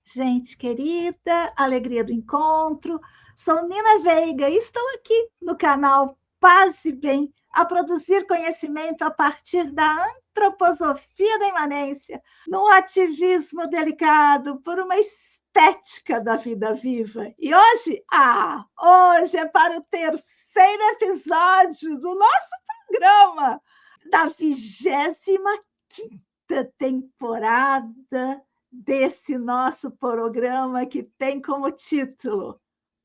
Gente querida, alegria do encontro. Sou Nina Veiga e estou aqui no canal Paz e Bem, a produzir conhecimento a partir da antroposofia da imanência, num ativismo delicado por uma estética da vida viva. E hoje é para o terceiro episódio do nosso programa, da 25ª temporada desse nosso programa que tem como título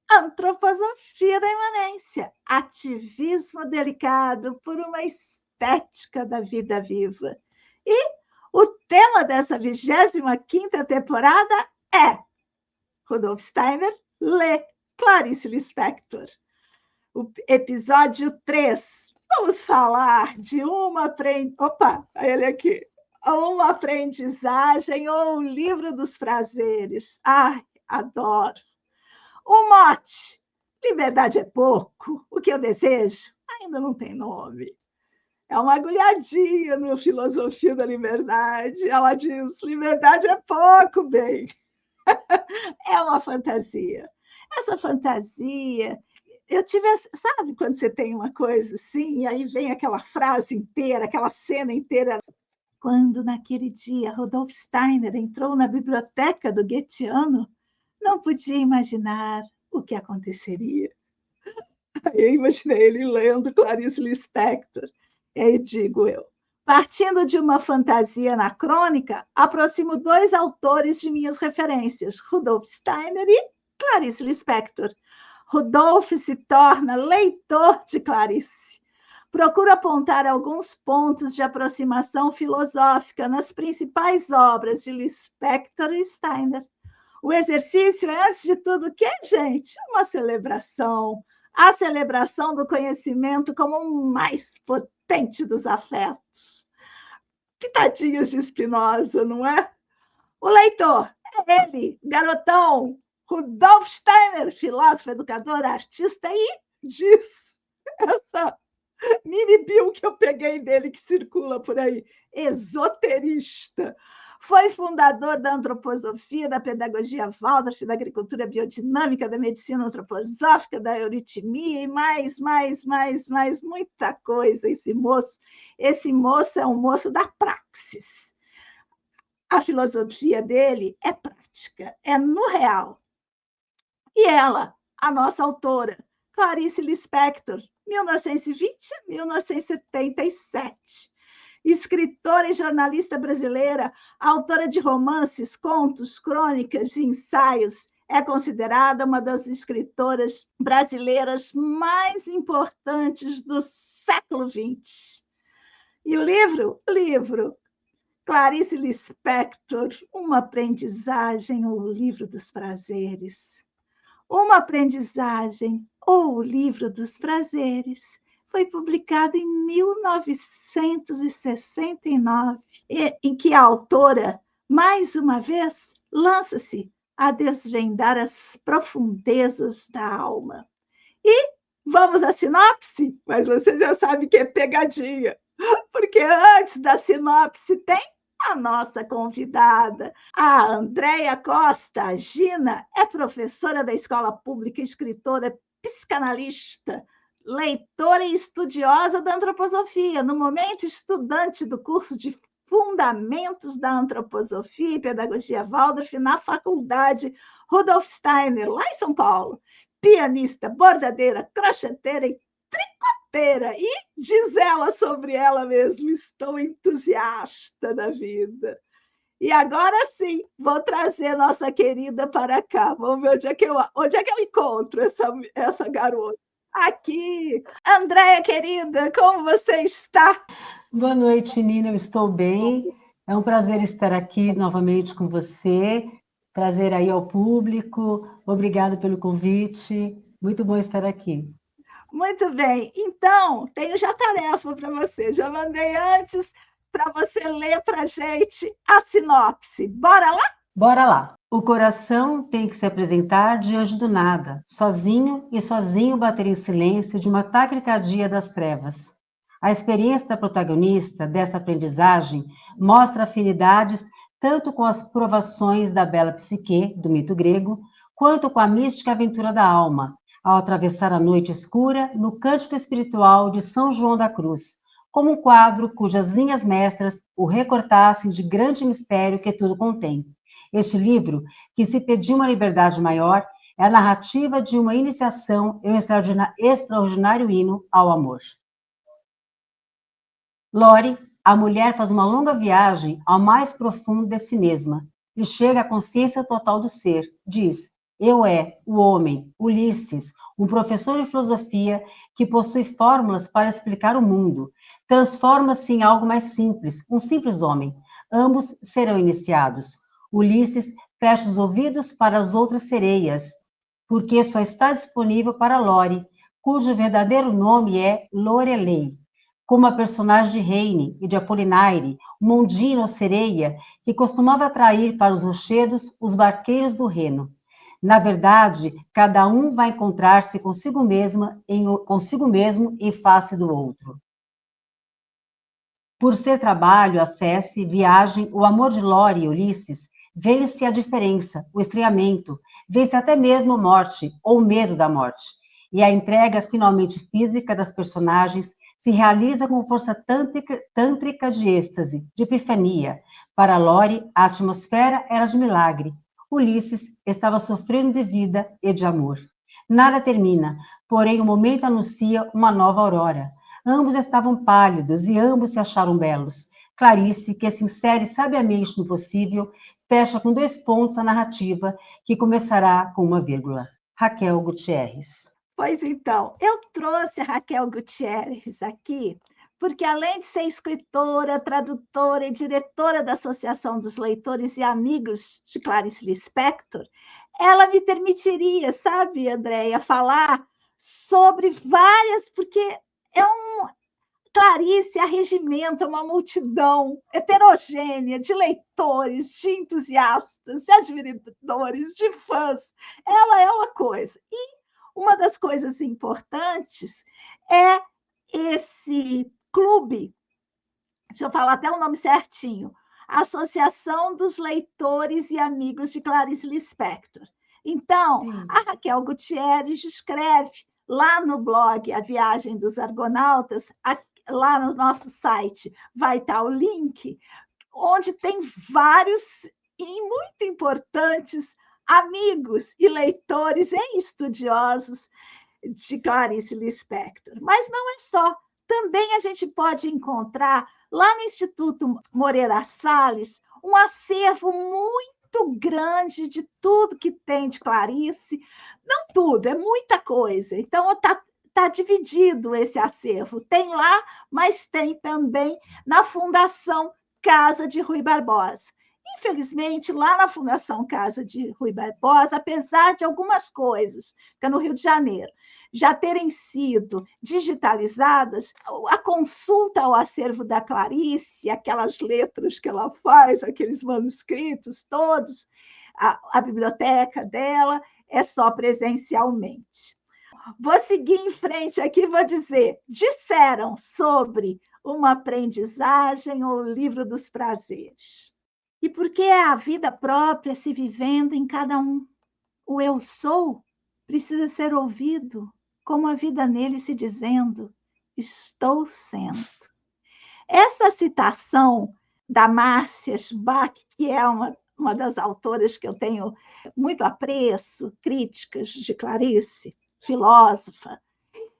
Antroposofia da Imanência, ativismo delicado por uma estética da vida viva. E o tema dessa 25ª temporada é Rudolf Steiner lê Clarice Lispector. O episódio 3. Vamos falar de uma aprendizagem ou o livro dos prazeres. Ai, adoro. O mote, liberdade é pouco, o que eu desejo ainda não tem nome. É uma agulhadinha no Filosofia da Liberdade. Ela diz, liberdade é pouco, bem. É uma fantasia. Essa fantasia... Sabe quando você tem uma coisa assim, e aí vem aquela frase inteira, aquela cena inteira? Quando, naquele dia, Rudolf Steiner entrou na biblioteca do Goetheano, não podia imaginar o que aconteceria. Eu imaginei ele lendo Clarice Lispector. E aí digo eu, partindo de uma fantasia anacrônica, aproximo dois autores de minhas referências, Rudolf Steiner e Clarice Lispector. Rudolf se torna leitor de Clarice. Procuro apontar alguns pontos de aproximação filosófica nas principais obras de Lispector e Steiner. O exercício é, antes de tudo, o que, gente? Uma celebração. A celebração do conhecimento como o mais potente dos afetos. Pitadinhas de Spinoza, não é? O leitor é ele, garotão, Rudolf Steiner, filósofo, educador, artista, e diz essa mini bio que eu peguei dele, que circula por aí, esoterista. Foi fundador da antroposofia, da pedagogia Waldorf, da agricultura biodinâmica, da medicina antroposófica, da euritmia e mais, muita coisa. Esse moço é um moço da praxis. A filosofia dele é prática, é no real. E ela, a nossa autora, Clarice Lispector, 1920 a 1977. Escritora e jornalista brasileira, autora de romances, contos, crônicas e ensaios, é considerada uma das escritoras brasileiras mais importantes do século XX. E o livro? Clarice Lispector, Uma Aprendizagem ou o Livro dos Prazeres. Uma Aprendizagem ou o Livro dos Prazeres foi publicado em 1969, em que a autora, mais uma vez, lança-se a desvendar as profundezas da alma. E vamos à sinopse? Mas você já sabe que é pegadinha, porque antes da sinopse tem a nossa convidada, a Andréia Costa. A Gina é professora da escola pública, escritora, psicanalista, leitora e estudiosa da antroposofia, no momento estudante do curso de Fundamentos da Antroposofia e Pedagogia Waldorf na Faculdade Rudolf Steiner, lá em São Paulo. Pianista, bordadeira, crocheteira e tricoteira. E diz ela sobre ela mesma, estou entusiasta da vida. E agora sim, vou trazer nossa querida para cá. Vamos ver onde é que eu encontro essa garota. Aqui. Andréia, querida, como você está? Boa noite, Nina, eu estou bem. É um prazer estar aqui novamente com você. Prazer aí ao público. Obrigada pelo convite. Muito bom estar aqui. Muito bem. Então, tenho já tarefa para você. Já mandei antes para você ler para a gente a sinopse. Bora lá? Bora lá. O coração tem que se apresentar diante do nada, sozinho e sozinho bater em silêncio de uma taquicardia das trevas. A experiência da protagonista dessa aprendizagem mostra afinidades tanto com as provações da bela psique, do mito grego, quanto com a mística aventura da alma, ao atravessar a noite escura no cântico espiritual de São João da Cruz, como um quadro cujas linhas mestras o recortassem de grande mistério que tudo contém. Este livro, que se pediu uma liberdade maior, é a narrativa de uma iniciação e um extraordinário hino ao amor. Lore, a mulher faz uma longa viagem ao mais profundo de si mesma e chega à consciência total do ser. Diz: eu o homem, Ulisses, um professor de filosofia que possui fórmulas para explicar o mundo. Transforma-se em algo mais simples, um simples homem. Ambos serão iniciados. Ulisses fecha os ouvidos para as outras sereias, porque só está disponível para Lore, cujo verdadeiro nome é Lorelei, como a personagem de Heine e de Apollinaire, uma ondina ou sereia que costumava atrair para os rochedos os barqueiros do Reno. Na verdade, cada um vai encontrar-se consigo mesmo em face do outro. Por ser trabalho, acesse, viagem, o amor de Lore e Ulisses, vence a diferença, o estranhamento, vence até mesmo a morte ou o medo da morte. E a entrega finalmente física das personagens se realiza com força tântrica de êxtase, de epifania. Para Lore, a atmosfera era de milagre. Ulisses estava sofrendo de vida e de amor. Nada termina, porém o momento anuncia uma nova aurora. Ambos estavam pálidos e ambos se acharam belos. Clarice, que se insere sabiamente no possível, fecha com 2 pontos a narrativa, que começará com uma vírgula. Raquel Gutierrez. Pois então, eu trouxe a Raquel Gutierrez aqui, porque além de ser escritora, tradutora e diretora da Associação dos Leitores e Amigos de Clarice Lispector, ela me permitiria, sabe, Andréia, falar sobre várias, porque Clarice arregimenta uma multidão heterogênea de leitores, de entusiastas, de admiradores, de fãs. Ela é uma coisa. E uma das coisas importantes é esse clube, deixa eu falar até o nome certinho, Associação dos Leitores e Amigos de Clarice Lispector. Então, a Raquel Gutierrez escreve lá no blog A Viagem dos Argonautas, lá no nosso site vai estar o link, onde tem vários e muito importantes amigos e leitores e estudiosos de Clarice Lispector. Mas não é só. Também a gente pode encontrar lá no Instituto Moreira Salles um acervo muito grande de tudo que tem de Clarice. Não tudo, é muita coisa. Então, está dividido esse acervo. Tem lá, mas tem também na Fundação Casa de Rui Barbosa. Infelizmente, lá na Fundação Casa de Rui Barbosa, apesar de algumas coisas, que é no Rio de Janeiro, já terem sido digitalizadas, a consulta ao acervo da Clarice, aquelas letras que ela faz, aqueles manuscritos todos, a biblioteca dela é só presencialmente. Vou seguir em frente aqui e vou dizer, disseram sobre uma aprendizagem ou o livro dos prazeres. E porque é a vida própria se vivendo em cada um. O eu sou precisa ser ouvido como a vida nele se dizendo, estou sendo. Essa citação da Márcia Schbach, que é uma das autoras que eu tenho muito apreço, críticas de Clarice, filósofa,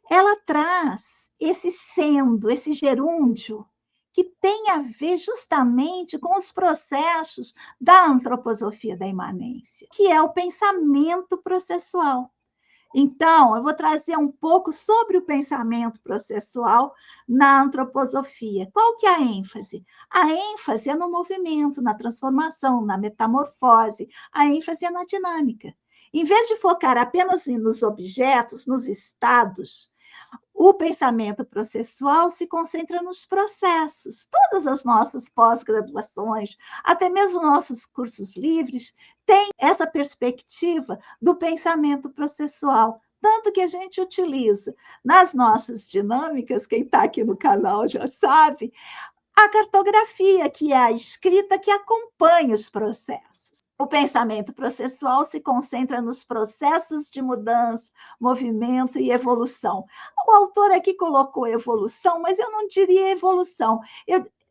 ela traz esse sendo, esse gerúndio, que tem a ver justamente com os processos da antroposofia da imanência, que é o pensamento processual. Então, eu vou trazer um pouco sobre o pensamento processual na antroposofia. Qual que é a ênfase? A ênfase é no movimento, na transformação, na metamorfose, a ênfase é na dinâmica. Em vez de focar apenas nos objetos, nos estados, O pensamento processual se concentra nos processos. Todas as nossas pós-graduações, até mesmo nossos cursos livres, têm essa perspectiva do pensamento processual. Tanto que a gente utiliza nas nossas dinâmicas, quem está aqui no canal já sabe, a cartografia, que é a escrita que acompanha os processos. O pensamento processual se concentra nos processos de mudança, movimento e evolução. O autor aqui colocou evolução, mas eu não diria evolução.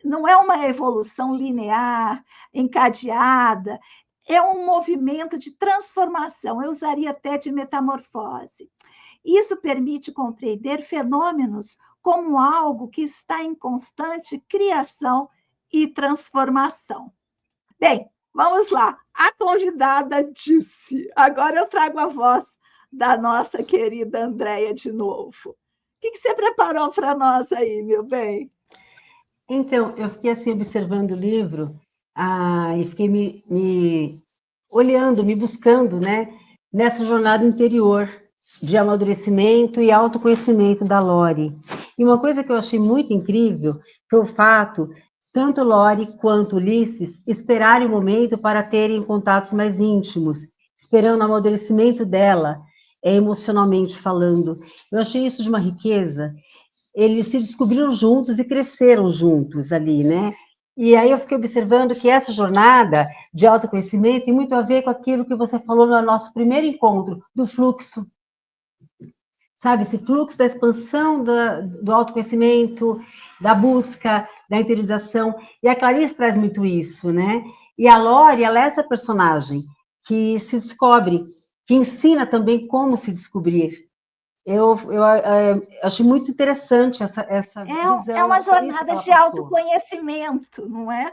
Não é uma evolução linear, encadeada, é um movimento de transformação, eu usaria até de metamorfose. Isso permite compreender fenômenos como algo que está em constante criação e transformação. Bem, vamos lá. A convidada disse. Agora eu trago a voz da nossa querida Andréia de novo. O que você preparou para nós aí, meu bem? Então, eu fiquei assim observando o livro e fiquei me olhando, me buscando, né, nessa jornada interior de amadurecimento e autoconhecimento da Lore. E uma coisa que eu achei muito incrível foi o fato, tanto Lore quanto Ulisses esperarem o momento para terem contatos mais íntimos, esperando o amadurecimento dela, emocionalmente falando. Eu achei isso de uma riqueza. Eles se descobriram juntos e cresceram juntos ali, né? E aí eu fiquei observando que essa jornada de autoconhecimento tem muito a ver com aquilo que você falou no nosso primeiro encontro, do fluxo. Sabe, esse fluxo da expansão do autoconhecimento, da busca, da interiorização. E a Clarice traz muito isso, né? E a Lore, ela é essa personagem que se descobre, que ensina também como se descobrir. Eu achei muito interessante essa visão. É uma jornada de autoconhecimento, não é?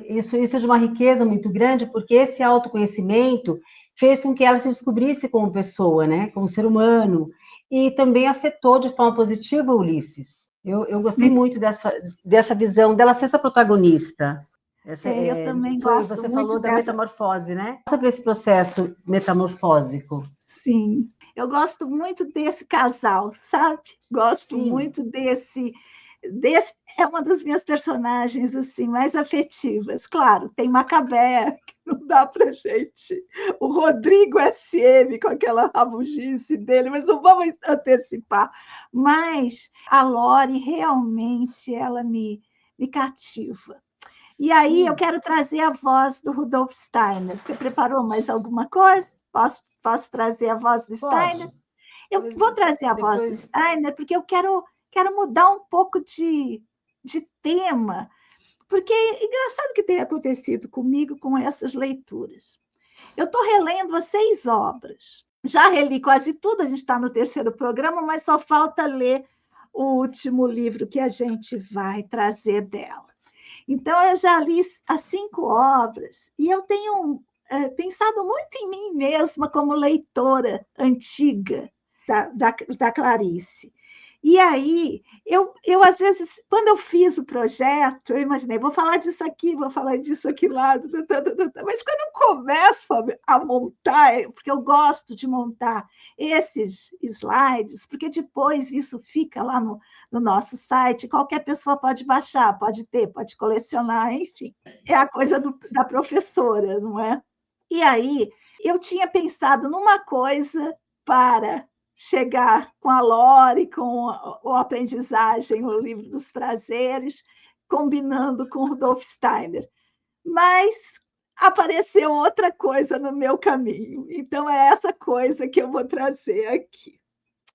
Isso é de uma riqueza muito grande, porque esse autoconhecimento fez com que ela se descobrisse como pessoa, né? Como ser humano, e também afetou de forma positiva o Ulisses. Eu gostei muito dessa visão, dela ser essa protagonista. Eu também gosto você muito falou da metamorfose, né? Sobre esse processo metamorfósico. Sim, eu gosto muito desse casal, sabe? Gosto muito desse é uma das minhas personagens assim mais afetivas. Claro, tem Macabé, que não dá para gente. O Rodrigo SM com aquela rabugice dele, mas não vamos antecipar. Mas a Lore realmente ela me cativa. E aí eu quero trazer a voz do Rudolf Steiner. Você preparou mais alguma coisa? Posso trazer a voz do Steiner? Eu vou trazer a voz do Steiner porque eu quero mudar um pouco de tema, porque é engraçado que tem acontecido comigo com essas leituras. Eu estou relendo as 6 obras. Já reli quase tudo, a gente está no 3º programa, mas só falta ler o último livro que a gente vai trazer dela. Então, eu já li as 5 obras e eu tenho pensado muito em mim mesma como leitora antiga da Clarice. E aí, eu às vezes, quando eu fiz o projeto, eu imaginei, vou falar disso aqui, vou falar disso aqui lá, mas quando eu começo a montar, porque eu gosto de montar esses slides, porque depois isso fica lá no nosso site, qualquer pessoa pode baixar, pode ter, pode colecionar, enfim. É a coisa da professora, não é? E aí, eu tinha pensado numa coisa para chegar com a Lore, com a aprendizagem, o livro dos prazeres, combinando com Rudolf Steiner. Mas apareceu outra coisa no meu caminho. Então, é essa coisa que eu vou trazer aqui.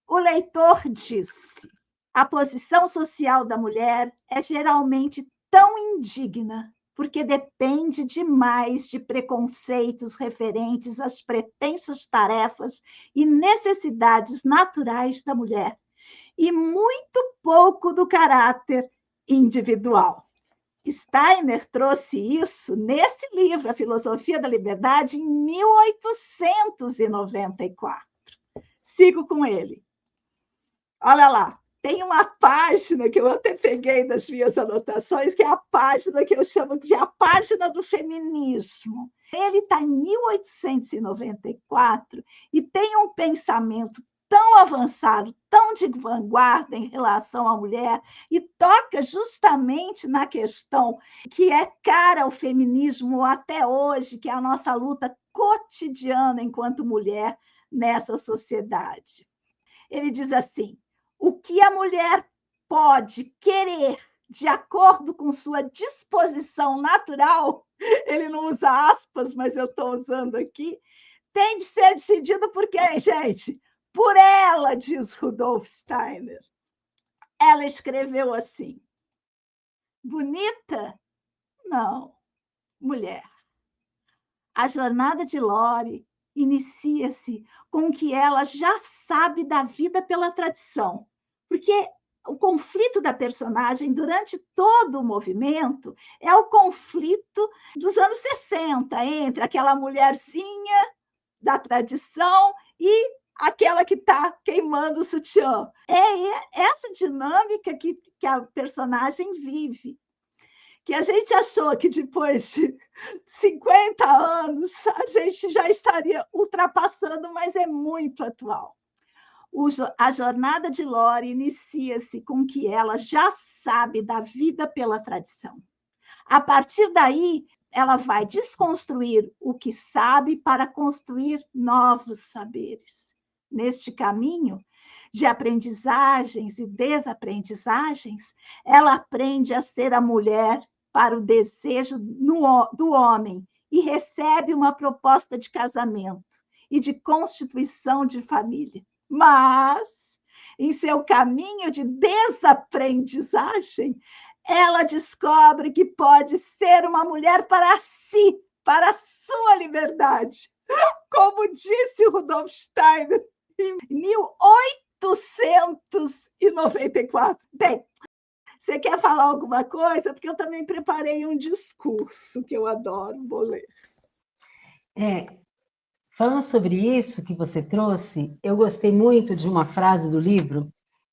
O leitor disse: a posição social da mulher é geralmente tão indigna porque depende demais de preconceitos referentes às pretensas tarefas e necessidades naturais da mulher, e muito pouco do caráter individual. Steiner trouxe isso nesse livro, A Filosofia da Liberdade, em 1894. Sigo com ele. Olha lá, tem uma página que eu até peguei das minhas anotações, que é a página que eu chamo de a página do feminismo. Ele está em 1894 e tem um pensamento tão avançado, tão de vanguarda em relação à mulher, e toca justamente na questão que é cara ao feminismo até hoje, que é a nossa luta cotidiana enquanto mulher nessa sociedade. Ele diz assim: o que a mulher pode querer de acordo com sua disposição natural, ele não usa aspas, mas eu estou usando aqui, tem de ser decidido por quem, gente? Por ela, diz Rudolf Steiner. Ela escreveu assim: bonita? Não, mulher. A jornada de Lore inicia-se com o que ela já sabe da vida pela tradição, porque o conflito da personagem durante todo o movimento é o conflito dos anos 60, entre aquela mulherzinha da tradição e aquela que está queimando o sutiã. É essa dinâmica que a personagem vive, que a gente achou que depois de 50 anos a gente já estaria ultrapassando, mas é muito atual. A jornada de Lore inicia-se com o que ela já sabe da vida pela tradição. A partir daí, ela vai desconstruir o que sabe para construir novos saberes. Neste caminho de aprendizagens e desaprendizagens, ela aprende a ser a mulher para o desejo do homem e recebe uma proposta de casamento e de constituição de família. Mas, em seu caminho de desaprendizagem, ela descobre que pode ser uma mulher para si, para a sua liberdade. Como disse Rudolf Steiner em 1894. Bem, você quer falar alguma coisa? Porque eu também preparei um discurso que eu adoro, vou ler. Falando sobre isso que você trouxe, eu gostei muito de uma frase do livro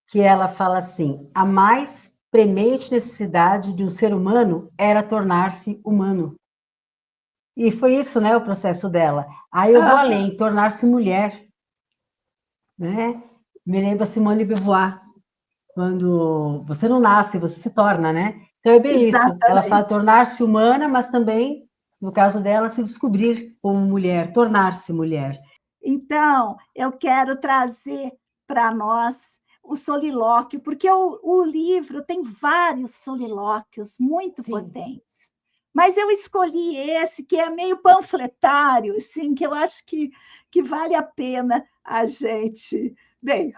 que ela fala assim: a mais premente necessidade de um ser humano era tornar-se humano. E foi isso, né, o processo dela. Aí eu vou além, tornar-se mulher, né? Me lembra Simone de Beauvoir, quando você não nasce, você se torna, né? Então é bem isso. Ela fala tornar-se humana, mas também, no caso dela, se descobrir como mulher, tornar-se mulher. Então, eu quero trazer para nós o solilóquio, porque o livro tem vários solilóquios muito potentes. Mas eu escolhi esse, que é meio panfletário, assim, que eu acho que vale a pena a gente. Bem,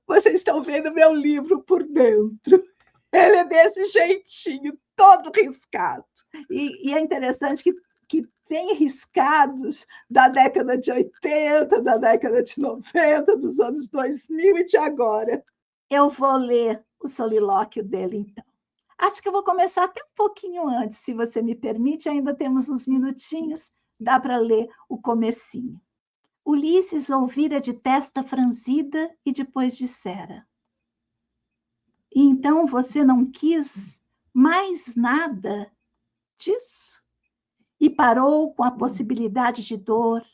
vocês estão vendo meu livro por dentro. Ele é desse jeitinho, todo riscado. E é interessante que tem riscados da década de 80, da década de 90, dos anos 2000 e de agora. Eu vou ler o solilóquio dele, então. Acho que eu vou começar até um pouquinho antes, se você me permite, ainda temos uns minutinhos, dá para ler o comecinho. Ulisses ouvira de testa franzida e depois dissera: e então você não quis mais nada disso? E parou com a possibilidade de dor,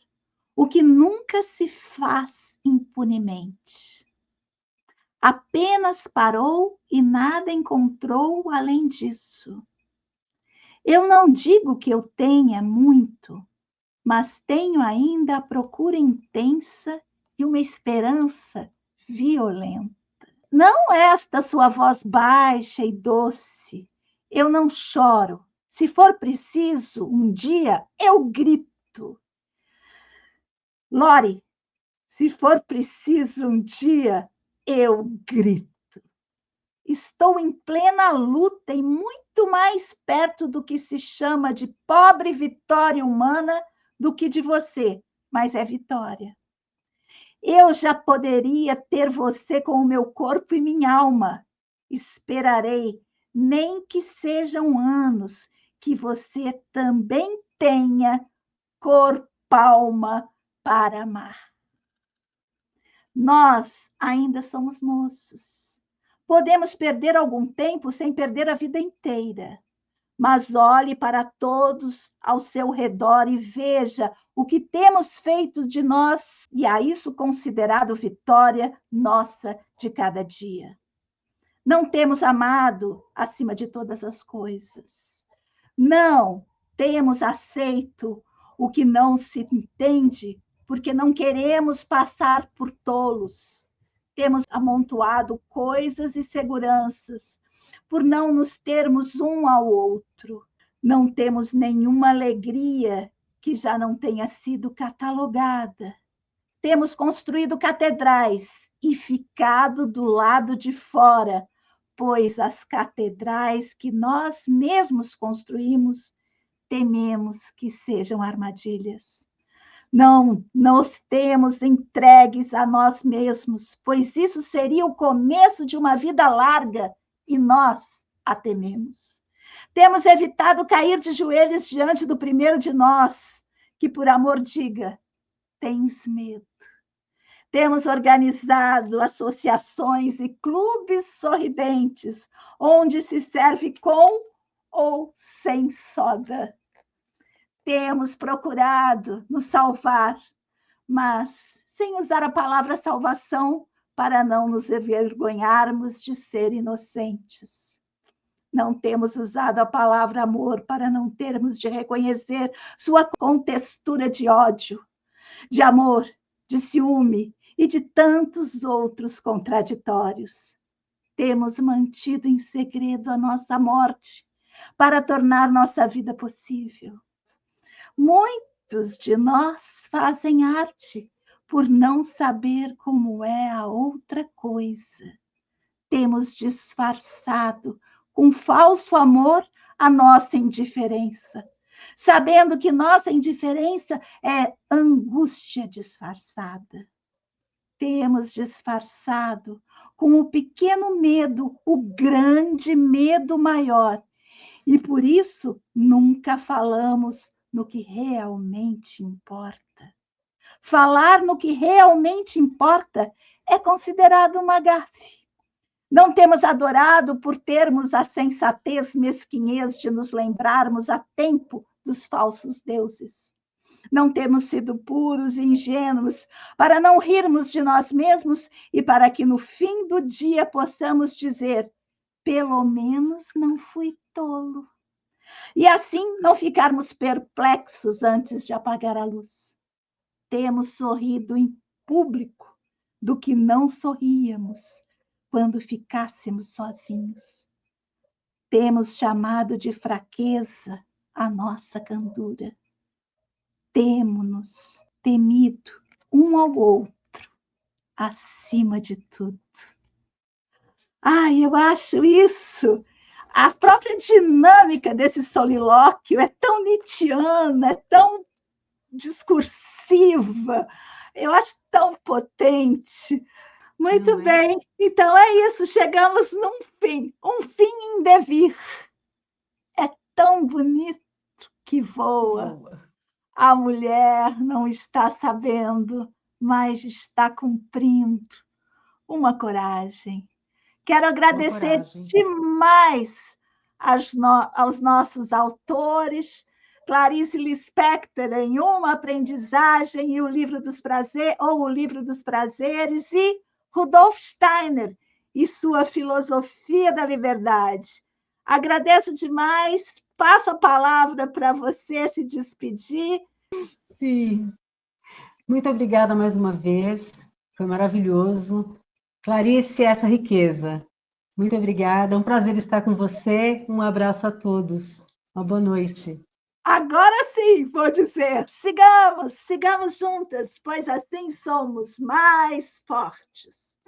o que nunca se faz impunemente. Apenas parou e nada encontrou além disso. Eu não digo que eu tenha muito, mas tenho ainda a procura intensa e uma esperança violenta. Não esta sua voz baixa e doce. Eu não choro. Se for preciso, um dia eu grito. Lore, se for preciso, um dia eu grito. Estou em plena luta e muito mais perto do que se chama de pobre vitória humana do que de você, mas é vitória. Eu já poderia ter você com o meu corpo e minha alma. Esperarei, nem que sejam anos, que você também tenha corpo, alma para amar. Nós ainda somos moços. Podemos perder algum tempo sem perder a vida inteira. mas olhe para todos ao seu redor e veja o que temos feito de nós, e a isso considerado vitória nossa de cada dia. Não temos amado acima de todas as coisas. Não temos aceito o que não se entende, porque não queremos passar por tolos. Temos amontoado coisas e seguranças, por não nos termos um ao outro. Não temos nenhuma alegria que já não tenha sido catalogada. Temos construído catedrais e ficado do lado de fora, pois as catedrais que nós mesmos construímos, tememos que sejam armadilhas. Não nos temos entregues a nós mesmos, pois isso seria o começo de uma vida larga e nós a tememos. Temos evitado cair de joelhos diante do primeiro de nós, que por amor diga, tens medo. Temos organizado associações e clubes sorridentes, onde se serve com ou sem soda. Temos procurado nos salvar, mas sem usar a palavra salvação para não nos envergonharmos de ser inocentes. Não temos usado a palavra amor para não termos de reconhecer sua contextura de ódio, de amor, de ciúme e de tantos outros contraditórios. Temos mantido em segredo a nossa morte para tornar nossa vida possível. Muitos de nós fazem arte por não saber como é a outra coisa. Temos disfarçado com falso amor a nossa indiferença, sabendo que nossa indiferença é angústia disfarçada. Temos disfarçado com o pequeno medo, o grande medo maior, e por isso nunca falamos no que realmente importa. Falar no que realmente importa é considerado uma gafe. Não temos adorado por termos a sensatez mesquinhez de nos lembrarmos a tempo dos falsos deuses. Não temos sido puros e ingênuos para não rirmos de nós mesmos e para que no fim do dia possamos dizer, pelo menos não fui tolo. E assim não ficarmos perplexos antes de apagar a luz. Temos sorrido em público do que não sorríamos quando ficássemos sozinhos. Temos chamado de fraqueza a nossa candura. Temo-nos temido um ao outro, acima de tudo. Eu acho isso. A própria dinâmica desse solilóquio é tão nietzschiana, é tão discursiva, eu acho tão potente. Muito bem, então é isso, chegamos num fim, um fim em devir. É tão bonito que voa. A mulher não está sabendo, mas está cumprindo. Uma coragem. Quero agradecer demais aos nossos autores, Clarice Lispector em Uma Aprendizagem e o Livro dos Prazeres, ou o Livro dos Prazeres, e Rudolf Steiner e sua Filosofia da Liberdade. Agradeço demais, passo a palavra para você se despedir. Sim, muito obrigada mais uma vez, foi maravilhoso. Clarice, essa riqueza. Muito obrigada, é um prazer estar com você. Um abraço a todos. Uma boa noite. Agora sim, vou dizer, sigamos juntas, pois assim somos mais fortes.